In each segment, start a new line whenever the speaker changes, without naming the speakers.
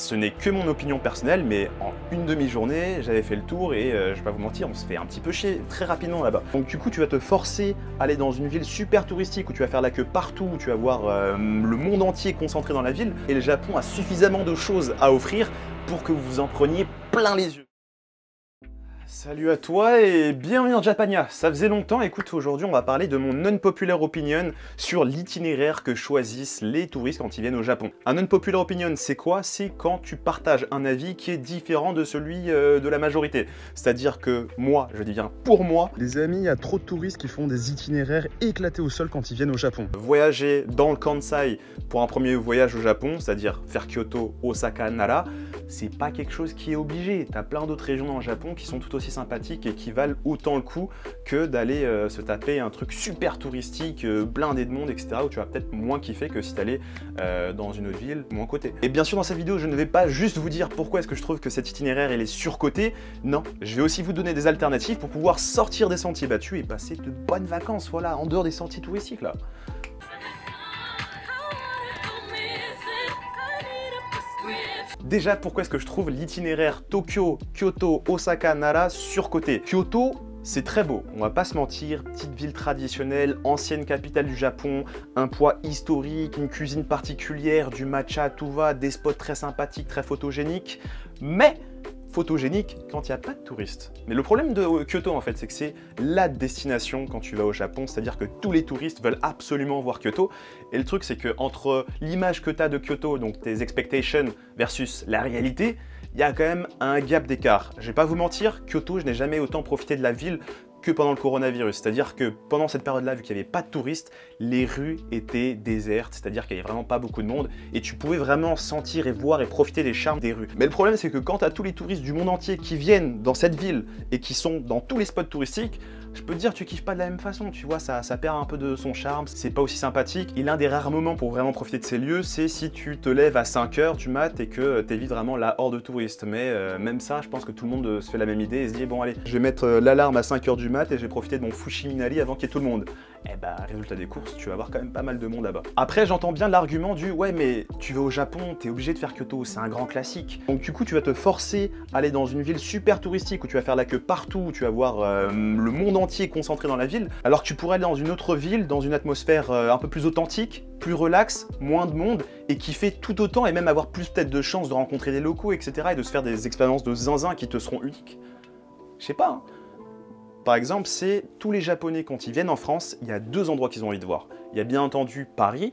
Ce n'est que mon opinion personnelle, mais en une demi-journée, j'avais fait le tour et je vais pas vous mentir, on se fait un petit peu chier très rapidement là-bas. Donc du coup, tu vas te forcer à aller dans une ville super touristique où tu vas faire la queue partout, où tu vas voir le monde entier concentré dans la ville. Et le Japon a suffisamment de choses à offrir pour que vous vous en preniez plein les yeux. Salut à toi et bienvenue dans Japania. Ça faisait longtemps, écoute, aujourd'hui on va parler de mon unpopular opinion sur l'itinéraire que choisissent les touristes quand ils viennent au Japon. Un unpopular opinion, c'est quoi? C'est quand tu partages un avis qui est différent de celui de la majorité. C'est-à-dire que moi, je dis bien pour moi,
les amis, il y a trop de touristes qui font des itinéraires éclatés au sol quand ils viennent au Japon.
voyager dans le Kansai pour un premier voyage au Japon, c'est-à-dire faire Kyoto, Osaka, Nara, c'est pas quelque chose qui est obligé. T'as plein d'autres régions dans le Japon qui sont tout aussi sympathiques et qui valent autant le coup que d'aller se taper un truc super touristique, blindé de monde, etc. où tu vas peut-être moins kiffer que si t'allais dans une autre ville moins cotée. Et bien sûr, dans cette vidéo, je ne vais pas juste vous dire pourquoi est-ce que je trouve que cet itinéraire il est surcoté. Non, je vais aussi vous donner des alternatives pour pouvoir sortir des sentiers battus et passer de bonnes vacances, voilà, en dehors des sentiers touristiques là. Déjà, pourquoi est-ce que je trouve l'itinéraire Tokyo, Kyoto, Osaka, Nara surcoté? Kyoto, c'est très beau, on va pas se mentir, petite ville traditionnelle, ancienne capitale du Japon, un poids historique, une cuisine particulière, du matcha à tout va, des spots très sympathiques, très photogéniques, mais photogénique quand il n'y a pas de touristes. Mais le problème de Kyoto en fait, c'est que c'est la destination quand tu vas au Japon, c'est-à-dire que tous les touristes veulent absolument voir Kyoto. Et le truc c'est que entre l'image que tu as de Kyoto, donc tes expectations versus la réalité, il y a quand même un gap d'écart. Je vais pas vous mentir, Kyoto, je n'ai jamais autant profité de la ville que pendant le coronavirus. C'est-à-dire que pendant cette période-là, vu qu'il n'y avait pas de touristes, les rues étaient désertes, c'est-à-dire qu'il n'y avait vraiment pas beaucoup de monde et tu pouvais vraiment sentir et voir et profiter des charmes des rues. Mais le problème, c'est que quand tu as tous les touristes du monde entier qui viennent dans cette ville et qui sont dans tous les spots touristiques, je peux te dire, tu kiffes pas de la même façon, tu vois, ça perd un peu de son charme, c'est pas aussi sympathique. Et l'un des rares moments pour vraiment profiter de ces lieux, c'est si tu te lèves à 5 h du mat et que t'évites vraiment la horde de touristes. Mais même ça, je pense que tout le monde se fait la même idée et se dit, bon allez, je vais mettre l'alarme à 5 h du mat et je vais profiter de mon Fushiminari avant qu'il y ait tout le monde. Eh bah, résultat des courses, tu vas avoir quand même pas mal de monde là-bas. Après, j'entends bien l'argument du « ouais, mais tu vas au Japon, t'es obligé de faire Kyoto, c'est un grand classique. » Donc du coup, tu vas te forcer à aller dans une ville super touristique où tu vas faire la queue partout, où tu vas voir le monde entier concentré dans la ville, alors que tu pourrais aller dans une autre ville, dans une atmosphère un peu plus authentique, plus relax, moins de monde, et qui fait tout autant, et même avoir plus peut-être de chances de rencontrer des locaux, etc. et de se faire des expériences de zinzin qui te seront uniques. Je sais pas, hein. Par exemple, c'est tous les Japonais quand ils viennent en France, il y a deux endroits qu'ils ont envie de voir. Il y a bien entendu Paris,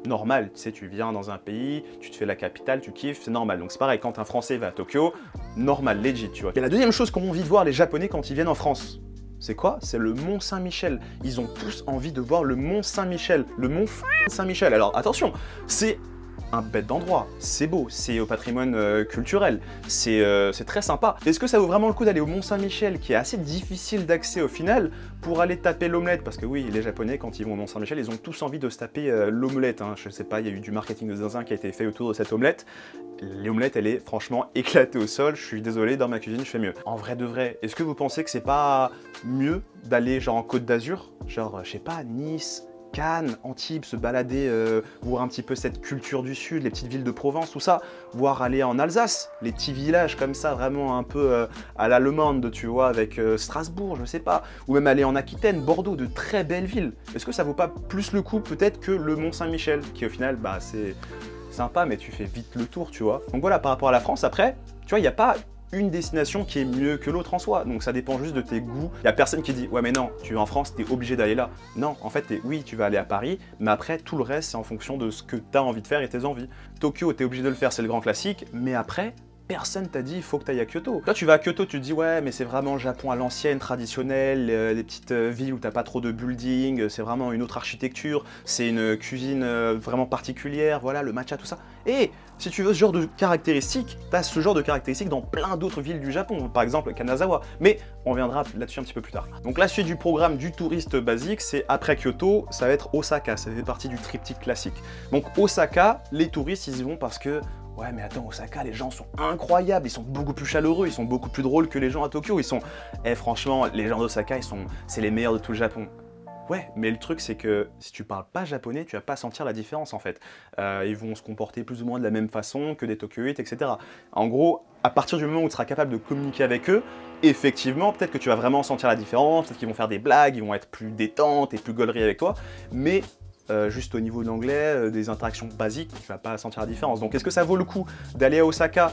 normal, tu sais, tu viens dans un pays, tu te fais la capitale, tu kiffes, c'est normal. Donc c'est pareil, quand un Français va à Tokyo, normal, legit, tu vois. Et la deuxième chose qu'ont envie de voir les Japonais quand ils viennent en France, c'est quoi? C'est le Mont Saint-Michel. Ils ont tous envie de voir le Mont Saint-Michel. Le Mont Saint-Michel. Alors attention, c'est un bête d'endroit, c'est beau, c'est au patrimoine culturel, c'est très sympa. Est-ce que ça vaut vraiment le coup d'aller au Mont Saint-Michel, qui est assez difficile d'accès au final, pour aller taper l'omelette? Parce que oui, les Japonais, quand ils vont au Mont Saint-Michel, ils ont tous envie de se taper l'omelette. Hein. Je sais pas, il y a eu du marketing de zinzin qui a été fait autour de cette omelette. L'omelette, elle est franchement éclatée au sol, je suis désolé, dans ma cuisine, je fais mieux. En vrai de vrai, est-ce que vous pensez que c'est pas mieux d'aller genre en Côte d'Azur? Genre, je sais pas, Nice, Cannes, Antibes, se balader, voir un petit peu cette culture du Sud, les petites villes de Provence, tout ça, voire aller en Alsace, les petits villages comme ça, vraiment un peu à l'allemande, tu vois, avec Strasbourg, je sais pas, ou même aller en Aquitaine, Bordeaux, de très belles villes. Est-ce que ça vaut pas plus le coup peut-être que le Mont Saint-Michel, qui au final, bah c'est sympa, mais tu fais vite le tour, tu vois. Donc voilà, par rapport à la France, après, tu vois, il n'y a pas une destination qui est mieux que l'autre en soi, donc ça dépend juste de tes goûts. Il y a personne qui dit ouais mais non, tu es en France, t'es obligé d'aller là. Non, en fait oui, tu vas aller à Paris, mais après tout le reste c'est en fonction de ce que tu as envie de faire et tes envies. Tokyo, t'es obligé de le faire, c'est le grand classique, mais après personne t'a dit il faut que tu ailles à Kyoto. Toi tu vas à Kyoto, tu te dis ouais mais c'est vraiment le Japon à l'ancienne, traditionnel, les petites villes où t'as pas trop de building, c'est vraiment une autre architecture, c'est une cuisine vraiment particulière, voilà, le matcha, tout ça. Et si tu veux ce genre de caractéristiques, t'as ce genre de caractéristiques dans plein d'autres villes du Japon, par exemple Kanazawa, mais on reviendra là-dessus un petit peu plus tard. Donc la suite du programme du touriste basique, c'est après Kyoto, ça va être Osaka, ça fait partie du triptyque classique. Donc Osaka, les touristes ils y vont parce que ouais mais attends, Osaka, les gens sont incroyables, ils sont beaucoup plus chaleureux, ils sont beaucoup plus drôles que les gens à Tokyo, ils sont... franchement, les gens d'Osaka, c'est les meilleurs de tout le Japon. Ouais, mais le truc c'est que si tu parles pas japonais, tu vas pas sentir la différence en fait. Ils vont se comporter plus ou moins de la même façon que des Tokyoïtes, etc. En gros, à partir du moment où tu seras capable de communiquer avec eux, effectivement, peut-être que tu vas vraiment sentir la différence, peut-être qu'ils vont faire des blagues, ils vont être plus détentes et plus gauleries avec toi, mais juste au niveau de l'anglais, des interactions basiques, tu vas pas sentir la différence. Donc est-ce que ça vaut le coup d'aller à Osaka,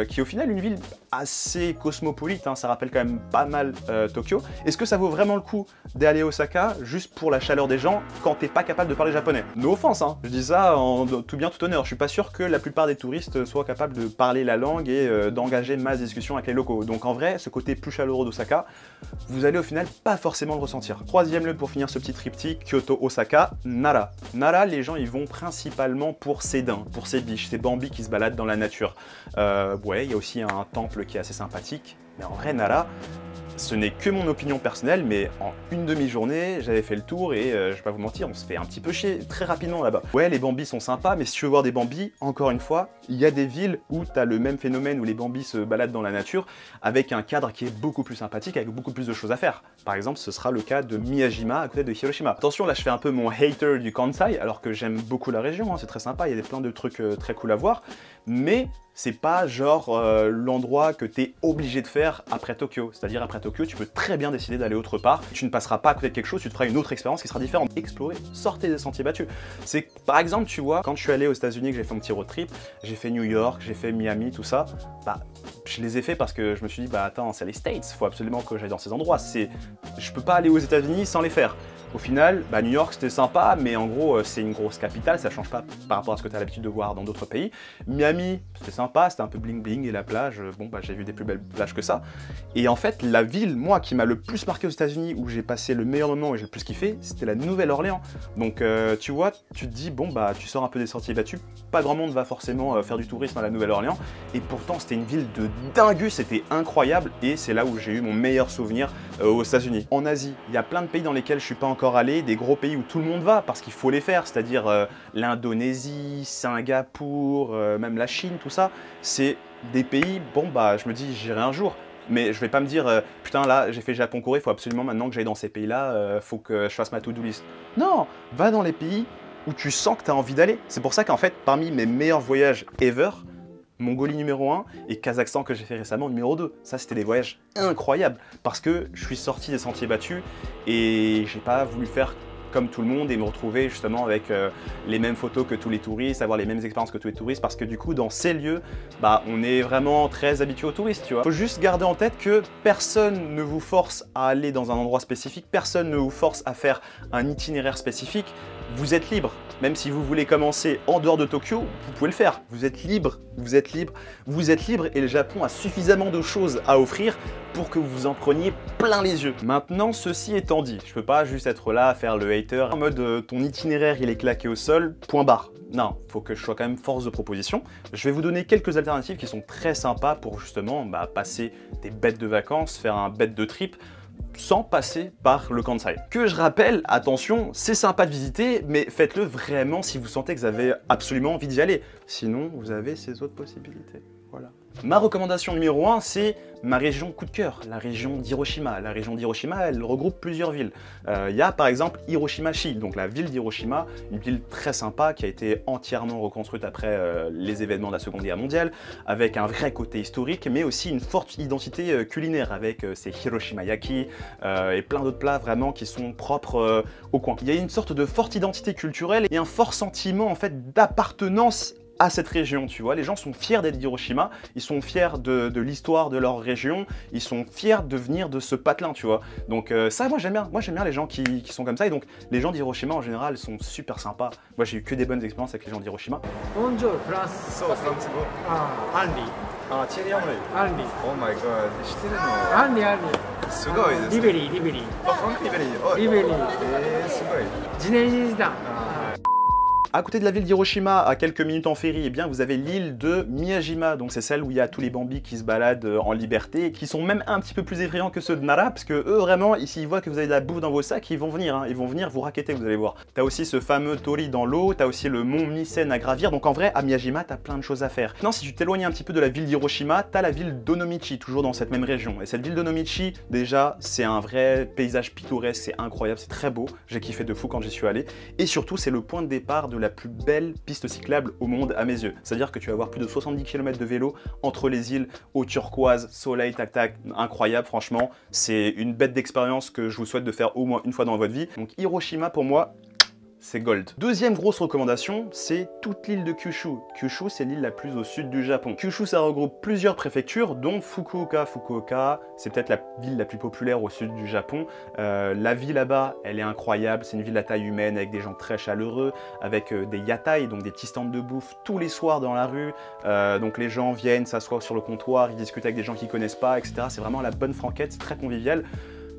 qui est au final une ville assez cosmopolite, hein, ça rappelle quand même pas mal Tokyo. Est-ce que ça vaut vraiment le coup d'aller à Osaka juste pour la chaleur des gens quand t'es pas capable de parler japonais? No offense, hein, je dis ça en tout bien tout honneur, je suis pas sûr que la plupart des touristes soient capables de parler la langue et d'engager masse discussion avec les locaux. Donc en vrai, ce côté plus chaleureux d'Osaka, vous allez au final pas forcément le ressentir. Troisième lieu pour finir ce petit triptyque, Kyoto, Osaka, Nara. Nara, les gens ils vont principalement pour ces daims, pour ces biches, ces bambis qui se baladent dans la nature. Ouais, il y a aussi un temple qui est assez sympathique, mais en vrai, Nara, ce n'est que mon opinion personnelle, mais en une demi-journée, j'avais fait le tour et je vais pas vous mentir, on se fait un petit peu chier très rapidement là-bas. Ouais, les bambis sont sympas, mais si tu veux voir des bambis, encore une fois, il y a des villes où tu as le même phénomène où les bambis se baladent dans la nature avec un cadre qui est beaucoup plus sympathique, avec beaucoup plus de choses à faire. Par exemple, ce sera le cas de Miyajima à côté de Hiroshima. Attention, là je fais un peu mon hater du Kansai, alors que j'aime beaucoup la région, hein, c'est très sympa, il y a plein de trucs très cool à voir, mais c'est pas genre l'endroit que tu es obligé de faire après Tokyo. C'est-à-dire après Tokyo, tu peux très bien décider d'aller autre part. Tu ne passeras pas à côté de quelque chose, tu te feras une autre expérience qui sera différente. Explorer, sortez des sentiers battus. C'est par exemple, tu vois, quand je suis allé aux États-Unis, que j'ai fait mon petit road trip, j'ai fait New York, j'ai fait Miami, tout ça, bah je les ai fait parce que je me suis dit, bah attends, c'est les States, faut absolument que j'aille dans ces endroits. Je peux pas aller aux États-Unis sans les faire. Au final, bah, New York c'était sympa, mais en gros c'est une grosse capitale, ça change pas par rapport à ce que tu as l'habitude de voir dans d'autres pays. Miami, c'était sympa, c'était un peu bling bling, et la plage, bon bah j'ai vu des plus belles plages que ça. Et en fait, la ville, moi, qui m'a le plus marqué aux États-Unis, où j'ai passé le meilleur moment et j'ai le plus kiffé, c'était la Nouvelle-Orléans. Donc tu vois, tu te dis, bon bah tu sors un peu des sentiers battus, pas grand monde va forcément faire du tourisme à la Nouvelle-Orléans, et pourtant c'était une ville de dingue, c'était incroyable, et c'est là où j'ai eu mon meilleur souvenir aux États-Unis. En Asie, il y a plein de pays dans lesquels je suis pas encore allé, des gros pays où tout le monde va parce qu'il faut les faire, c'est-à-dire l'Indonésie, Singapour, même la Chine, tout ça. C'est des pays, bon bah je me dis j'irai un jour, mais je vais pas me dire putain là j'ai fait Japon-Corée, il faut absolument maintenant que j'aille dans ces pays-là, faut que je fasse ma to-do list. Non, va dans les pays où tu sens que tu as envie d'aller. C'est pour ça qu'en fait parmi mes meilleurs voyages ever, Mongolie numéro 1 et Kazakhstan que j'ai fait récemment numéro 2. Ça c'était des voyages incroyables parce que je suis sorti des sentiers battus et j'ai pas voulu faire comme tout le monde et me retrouver justement avec les mêmes photos que tous les touristes, avoir les mêmes expériences que tous les touristes, parce que du coup dans ces lieux, bah on est vraiment très habitué aux touristes, tu vois. Faut juste garder en tête que personne ne vous force à aller dans un endroit spécifique, personne ne vous force à faire un itinéraire spécifique. Vous êtes libre, même si vous voulez commencer en dehors de Tokyo, vous pouvez le faire. Vous êtes libre, vous êtes libre, vous êtes libre et le Japon a suffisamment de choses à offrir pour que vous en preniez plein les yeux. Maintenant, ceci étant dit, je peux pas juste être là à faire le hater en mode ton itinéraire il est claqué au sol, point barre. Non, faut que je sois quand même force de proposition. Je vais vous donner quelques alternatives qui sont très sympas pour justement passer des bêtes de vacances, faire un bête de trip, sans passer par le Kansai. Que je rappelle, attention, c'est sympa de visiter, mais faites-le vraiment si vous sentez que vous avez absolument envie d'y aller. Sinon, vous avez ces autres possibilités. Voilà. Ma recommandation numéro 1, c'est ma région coup de cœur, la région d'Hiroshima. La région d'Hiroshima, elle regroupe plusieurs villes. Il y a par exemple Hiroshima-shi, donc la ville d'Hiroshima, une ville très sympa qui a été entièrement reconstruite après les événements de la Seconde Guerre mondiale, avec un vrai côté historique, mais aussi une forte identité culinaire, avec ses Hiroshima Yaki et plein d'autres plats vraiment qui sont propres au coin. Il y a une sorte de forte identité culturelle et un fort sentiment en fait d'appartenance à cette région, tu vois. Les gens sont fiers d'être d'Hiroshima, ils sont fiers de l'histoire de leur région, ils sont fiers de venir de ce patelin, tu vois. Donc ça, moi j'aime bien les gens qui sont comme ça, et donc les gens d'Hiroshima en général sont super sympas. Moi j'ai eu que des bonnes expériences avec les gens d'Hiroshima.
Bonjour, France.
そう、フランス語。
アンリ。
あ、チェリーアムリ。
アンリ。
Oh my god、知ってるの？
アンリアンリ。
すごいですね。
リベリー、リベリー。
あ、フランクリベリー。
リベリー。
すごい。
自然時短。
À côté de la ville d'Hiroshima, à quelques minutes en ferry, eh bien vous avez l'île de Miyajima, donc c'est celle où il y a tous les bambis qui se baladent en liberté, et qui sont même un petit peu plus effrayants que ceux de Nara, parce que eux vraiment, ici ils voient que vous avez de la bouffe dans vos sacs, ils vont venir, hein, ils vont venir vous raqueter, vous allez voir. T'as aussi ce fameux Tori dans l'eau, t'as aussi le mont Misen à gravir, donc en vrai à Miyajima t'as plein de choses à faire. Maintenant si tu t'éloignes un petit peu de la ville d'Hiroshima, t'as la ville d'Onomichi, toujours dans cette même région. Et cette ville d'Onomichi, déjà c'est un vrai paysage pittoresque, c'est incroyable, c'est très beau, j'ai kiffé de fou quand j'y suis allé. Et surtout c'est le point de départ de la plus belle piste cyclable au monde à mes yeux. C'est-à-dire que tu vas avoir plus de 70 km de vélo entre les îles, eau turquoise, soleil, tac tac, incroyable franchement. C'est une bête d'expérience que je vous souhaite de faire au moins une fois dans votre vie. Donc Hiroshima pour moi, c'est gold. Deuxième grosse recommandation, c'est toute l'île de Kyushu. Kyushu, c'est l'île la plus au sud du Japon. Kyushu, ça regroupe plusieurs préfectures, dont Fukuoka. Fukuoka, c'est peut-être la ville la plus populaire au sud du Japon. La vie là-bas, elle est incroyable. C'est une ville à taille humaine, avec des gens très chaleureux, avec des yatai, donc des petits stands de bouffe tous les soirs dans la rue. Donc les gens viennent, s'assoient sur le comptoir, ils discutent avec des gens qu'ils connaissent pas, etc. C'est vraiment la bonne franquette, c'est très convivial.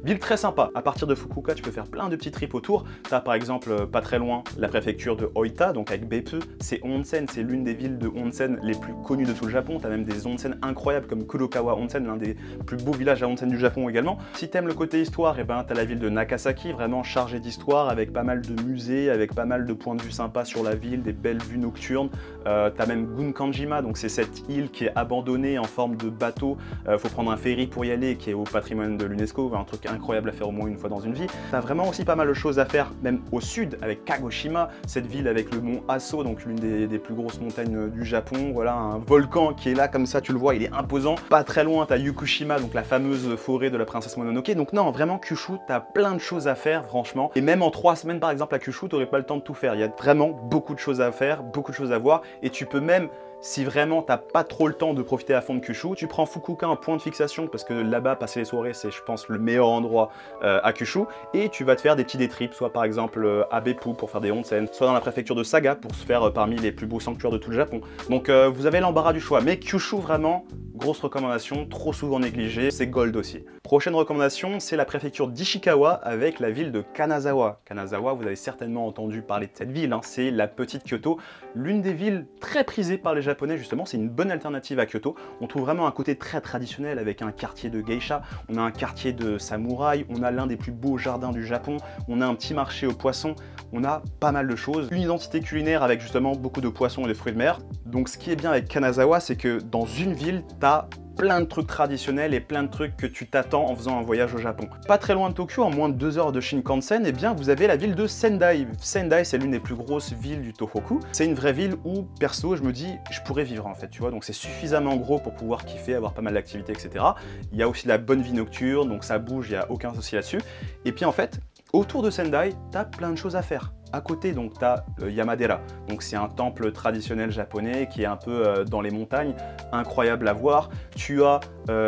Ville très sympa. À partir de Fukuoka, tu peux faire plein de petits trips autour. Tu as par exemple, pas très loin, la préfecture de Oita, donc avec Beppu. C'est onsen, c'est l'une des villes de onsen les plus connues de tout le Japon. Tu as même des onsen incroyables comme Kurokawa Onsen, l'un des plus beaux villages à onsen du Japon également. Si tu aimes le côté histoire, eh ben, tu as la ville de Nakasaki, vraiment chargée d'histoire, avec pas mal de musées, avec pas mal de points de vue sympas sur la ville, des belles vues nocturnes. Tu as même Gunkanjima, donc c'est cette île qui est abandonnée en forme de bateau. Faut prendre un ferry pour y aller, qui est au patrimoine de l'UNESCO, un truc incroyable à faire au moins une fois dans une vie. T'as vraiment aussi pas mal de choses à faire, même au sud, avec Kagoshima, cette ville avec le mont Aso, donc l'une des plus grosses montagnes du Japon. Voilà, un volcan qui est là comme ça, tu le vois, il est imposant. Pas très loin, t'as Yukushima, donc la fameuse forêt de la princesse Mononoke. Donc non, vraiment, Kyushu, t'as plein de choses à faire, franchement. Et même en 3 semaines, par exemple, à Kyushu, t'aurais pas le temps de tout faire. Il y a vraiment beaucoup de choses à faire, beaucoup de choses à voir, et tu peux même, si vraiment t'as pas trop le temps de profiter à fond de Kyushu, tu prends Fukuoka en point de fixation, parce que là-bas, passer les soirées, c'est, je pense, le meilleur endroit à Kyushu, et tu vas te faire des petits day-trips, soit par exemple à Beppu pour faire des onsen, soit dans la préfecture de Saga pour se faire parmi les plus beaux sanctuaires de tout le Japon. Donc vous avez l'embarras du choix, mais Kyushu, vraiment, grosse recommandation, trop souvent négligée, c'est gold aussi. Prochaine recommandation, c'est la préfecture d'Ishikawa avec la ville de Kanazawa. Kanazawa, vous avez certainement entendu parler de cette ville, hein, c'est la petite Kyoto, l'une des villes très prisées par les Japonais justement, c'est une bonne alternative à Kyoto. On trouve vraiment un côté très traditionnel avec un quartier de geisha, on a un quartier de samouraï, on a l'un des plus beaux jardins du Japon, on a un petit marché aux poissons, on a pas mal de choses. Une identité culinaire avec justement beaucoup de poissons et de fruits de mer. Donc ce qui est bien avec Kanazawa, c'est que dans une ville, t'as plein de trucs traditionnels et plein de trucs que tu t'attends en faisant un voyage au Japon. Pas très loin de Tokyo, en moins de 2 heures de Shinkansen, eh bien vous avez la ville de Sendai. Sendai, c'est l'une des plus grosses villes du Tohoku. C'est une vraie ville où, perso, je me dis, je pourrais vivre en fait, tu vois. Donc c'est suffisamment gros pour pouvoir kiffer, avoir pas mal d'activités, etc. Il y a aussi la bonne vie nocturne, donc ça bouge, il n'y a aucun souci là-dessus. Et puis en fait, autour de Sendai, t'as plein de choses à faire. À côté, donc, tu as Yamadera. Donc, c'est un temple traditionnel japonais qui est un peu dans les montagnes, incroyable à voir. Tu as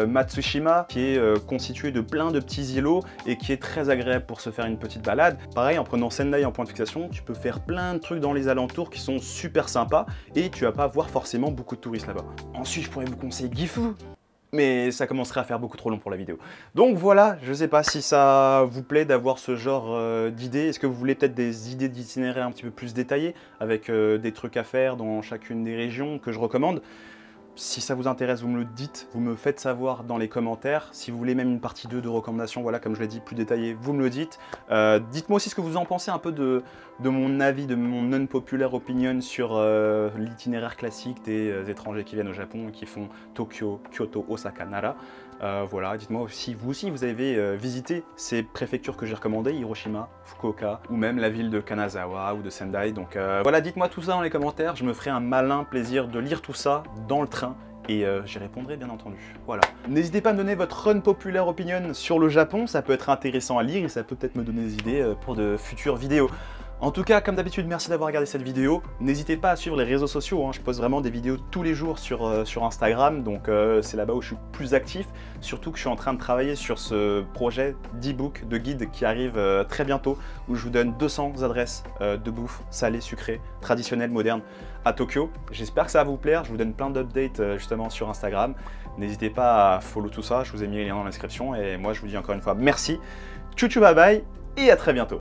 Matsushima, qui est constitué de plein de petits îlots et qui est très agréable pour se faire une petite balade. Pareil, en prenant Sendai en point de fixation, tu peux faire plein de trucs dans les alentours qui sont super sympas et tu vas pas voir forcément beaucoup de touristes là-bas. Ensuite, je pourrais vous conseiller Gifu, mais ça commencerait à faire beaucoup trop long pour la vidéo. Donc voilà, je sais pas si ça vous plaît d'avoir ce genre d'idées. Est-ce que vous voulez peut-être des idées d'itinéraire un petit peu plus détaillées, avec des trucs à faire dans chacune des régions que je recommande? Si ça vous intéresse, vous me le dites, vous me faites savoir dans les commentaires. Si vous voulez même une partie 2 de recommandations, voilà, comme je l'ai dit, plus détaillée, vous me le dites. Dites-moi aussi ce que vous en pensez un peu de mon avis, de mon non-populaire opinion sur l'itinéraire classique des étrangers qui viennent au Japon et qui font Tokyo, Kyoto, Osaka, Nara. Voilà, dites-moi aussi, vous avez visité ces préfectures que j'ai recommandées, Hiroshima, Fukuoka, ou même la ville de Kanazawa ou de Sendai. Donc voilà, dites-moi tout ça dans les commentaires, je me ferai un malin plaisir de lire tout ça dans le train. Et j'y répondrai bien entendu. Voilà. N'hésitez pas à me donner votre unpopular opinion sur le Japon, ça peut être intéressant à lire et ça peut peut-être me donner des idées pour de futures vidéos. En tout cas, comme d'habitude, merci d'avoir regardé cette vidéo. N'hésitez pas à suivre les réseaux sociaux, hein. Je poste vraiment des vidéos tous les jours sur Instagram, donc c'est là-bas où je suis plus actif. Surtout que je suis en train de travailler sur ce projet d'e-book, de guide qui arrive très bientôt, où je vous donne 200 adresses de bouffe salée, sucrée, traditionnelle, moderne à Tokyo. J'espère que ça va vous plaire, je vous donne plein d'updates justement sur Instagram. N'hésitez pas à follow tout ça, je vous ai mis les liens dans la description, et moi je vous dis encore une fois merci, tchou tchou bye bye, et à très bientôt.